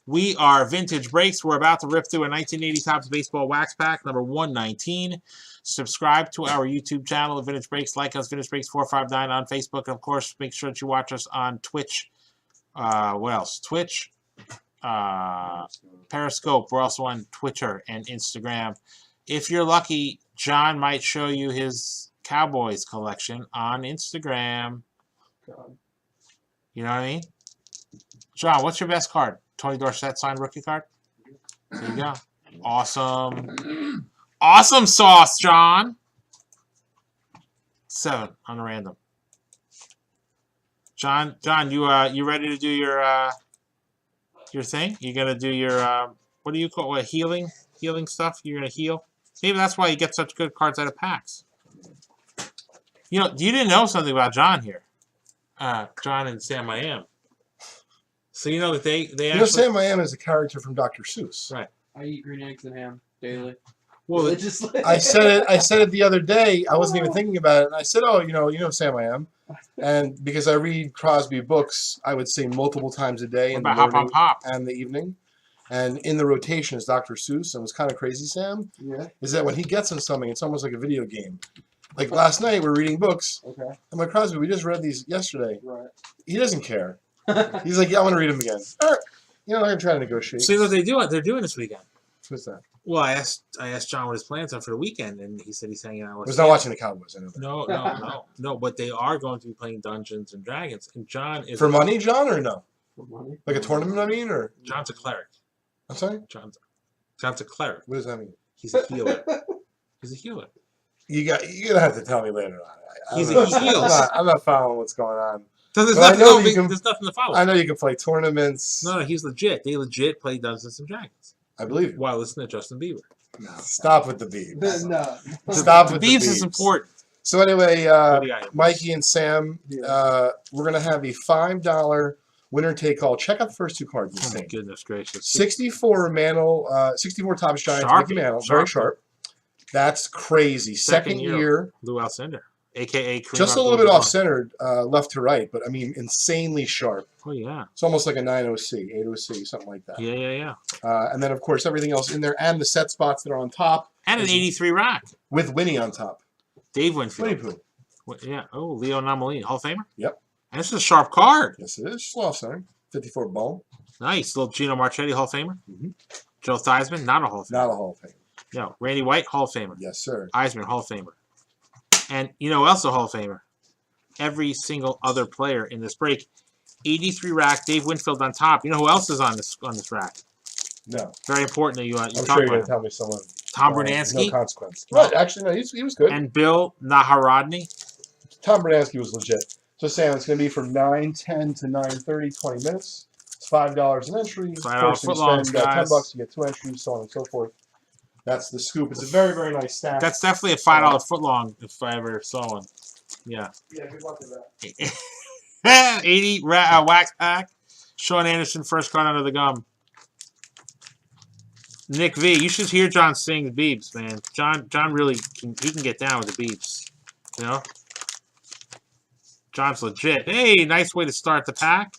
We are Vintage Breaks. We're about to rip through a 1980 Topps Baseball Wax Pack, number 119. Subscribe to our YouTube channel, Vintage Breaks. Like us, Vintage Breaks 459 on Facebook. And, of course, make sure that you watch us on Twitch. What else? Twitch, Periscope. We're also on Twitter and Instagram. If you're lucky, John might show you his Cowboys collection on Instagram. You know what I mean? John, what's your best card? Tony Dorsett signed rookie card? There you go. Awesome. Awesome sauce, John. 7 on a random. John, you ready to do your thing? You gonna do your what do you call it? Healing stuff? You're gonna heal? Maybe that's why you get such good cards out of packs. You know, you didn't know something about John here. John and Sam I Am. So you know that they you know, Sam I Am is a character from Dr. Seuss. Right. I eat green eggs and ham daily. Well, I said it the other day. I wasn't even thinking about it, and I said, "Oh, you know, Sam I Am," and because I read Crosby books, I would say multiple times a day in the morning and the evening, and in the rotation is Dr. Seuss. And what's kind of crazy, Sam, is that when he gets on something, it's almost like a video game. Like last night, we're reading books. Okay. I'm like, Crosby, we just read these yesterday. Right. He doesn't care. He's like, yeah, I want to read them again. You know, I'm going to try to negotiate. See what they do? They're doing this weekend. What's that? Well, I asked John what his plans are for the weekend, and he said he's hanging out with. He's not watching the Cowboys. I know that. No. But they are going to be playing Dungeons and Dragons, and John is for money, John, or no? For money? Like a tournament, I mean, or John's a cleric. I'm sorry. John's a cleric. What does that mean? He's a healer. He's a healer. You're gonna have to tell me later on. He heals. I'm not following what's going on. There's nothing to follow. I know you can play tournaments. No, he's legit. They legit play Dungeons and Dragons. I believe you. While listening to Justin Bieber. No, stop with the beeps. No. Stop with the beeps. Is important. So anyway, Mikey and Sam, we're gonna have a $5 winner take all. Check out the first 2 cards. Oh my goodness gracious! 64 Topps Giants. Mickey Mantle, very sharp. That's crazy. Second year. Lou Alcindor, a.k.a. Just a little bit off-centered, left to right, but, I mean, insanely sharp. Oh, yeah. It's almost like a 9OC, 8OC, something like that. Yeah. And then, of course, everything else in there, and the set spots that are on top. And an 83 rack. With Winnie on top. Dave Winfield. Winnie Pooh. Yeah. Oh, Leo Nomalini, Hall of Famer? Yep. And this is a sharp card. Yes, it is. Just off-centered. 54 bone. Nice. Little Gino Marchetti, Hall of Famer. Mm-hmm. Joe Theismann, not a Hall of Famer. Not a Hall of Famer. No. Randy White, Hall of Famer. Yes, sir. Eisman, Hall of Famer. And you know who else a Hall of Famer? Every single other player in this break. 83 rack, Dave Winfield on top. You know who else is on this rack? No. Very important that you I'm talk sure you're about going to tell me someone. Tom Brunansky. No consequence. Right. Actually, no, he was good. And Bill Naharodny. Tom Brunansky was legit. So, Sam, it's going to be from 9:10 to 9:30, 20 minutes. It's $5 an entry. Of course, you spend $10, you get 2 entries, so on and so forth. That's the scoop. It's a very, very nice stack. That's definitely a $5 footlong if I ever saw one. Yeah. Yeah, good luck with that. 80 wax pack. Sean Anderson, first card under the gum. Nick V, you should hear John sing the beeps, man. John really can get down with the beeps. You know? John's legit. Hey, nice way to start the pack.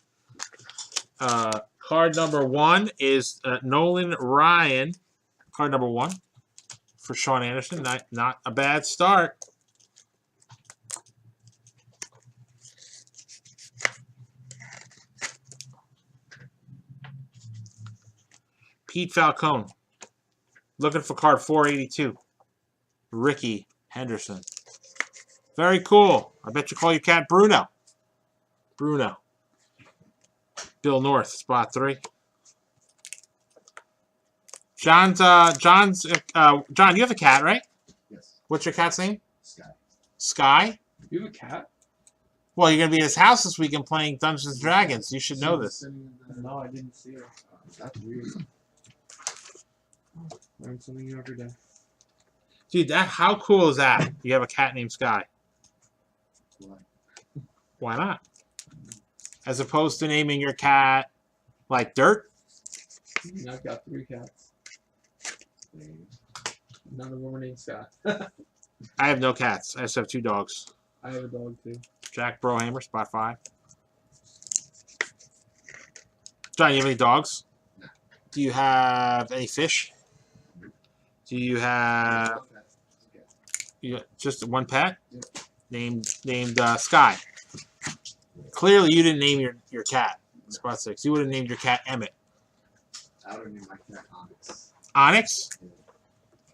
Card number 1 is Nolan Ryan. Card number 1 for Sean Anderson. Not a bad start. Pete Falcone. Looking for card 482. Ricky Henderson. Very cool. I bet you call your cat Bruno. Bruno. Bill North, spot 3. John, you have a cat, right? Yes. What's your cat's name? Sky. Sky? You have a cat? Well, you're going to be at his house this weekend playing Dungeons and Dragons. You should know this. No, I didn't see her. That's weird. Learn something new every day. Dude, how cool is that? You have a cat named Sky. Why? Why not? As opposed to naming your cat like Dirt? I've got 3 cats. None of them are named Scott. I have no cats. I just have 2 dogs. I have a dog too. Jack Brohammer, spot 5. John, you have any dogs? Do you have any fish? Do you have just one pet? Named Sky. Clearly, you didn't name your cat. Spot 6. You would have named your cat Emmett. I would have named my cat Onyx. Onyx?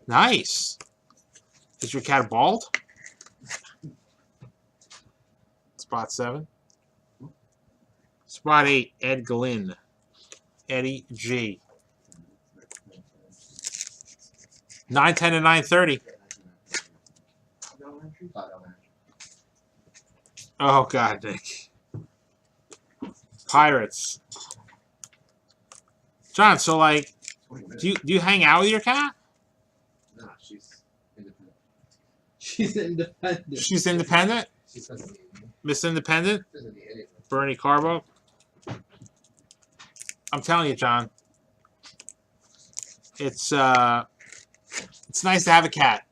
Nice. Is your cat bald? Spot 7. Spot 8, Ed Glynn. Eddie G. 9:10 to 9:30. Oh God, Nick. Pirates. John, so like, do you hang out with your cat? No, she's independent. She's independent. She's independent. She doesn't need me. Miss Independent. She doesn't need anything. Bernie Carbo. I'm telling you, John. It's nice to have a cat.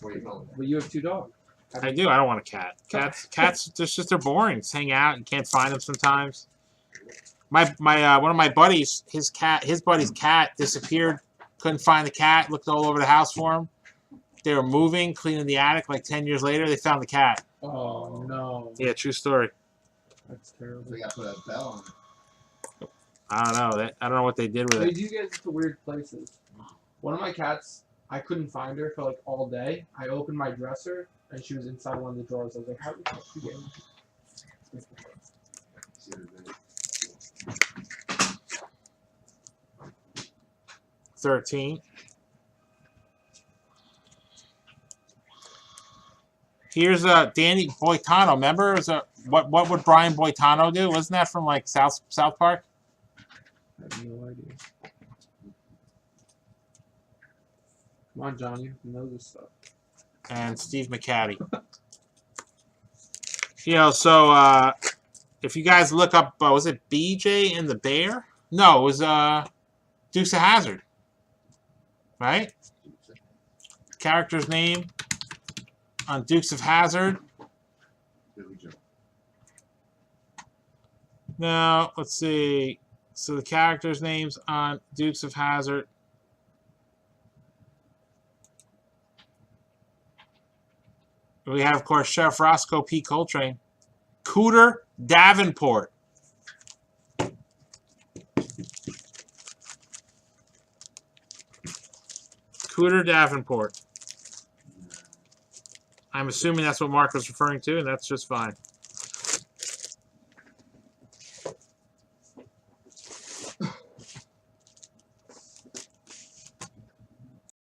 What are you calling that? But you have 2 dogs. I do. I don't want a cat. Cats, they're boring. Just hang out and can't find them sometimes. My one of my buddies, his buddy's cat disappeared. Couldn't find the cat. Looked all over the house for him. They were moving, cleaning the attic. Like 10 years later, they found the cat. Oh no. Yeah, true story. That's terrible. We got to put a bell on it. I don't know. I don't know what they did with They it. do get into weird places. One of my cats, I couldn't find her for like all day. I opened my dresser and she was inside one of the drawers. I was like, how the fuck did you get in? See what it is. 13. Here's Danny Boitano. Remember, what would Brian Boitano do? Wasn't that from like South Park? I have no idea. Come on, John, you have to know this stuff. And Steve McCaddy. You know, so if you guys look up, was it BJ and the Bear? No, it was Dukes of Hazzard. Right? Character's name on Dukes of Hazzard. Billy Joe. No, let's see. So the character's names on Dukes of Hazzard. We have, of course, Sheriff Roscoe P. Coltrane. Cooter Davenport. Cooter Davenport. I'm assuming that's what Mark was referring to, and that's just fine.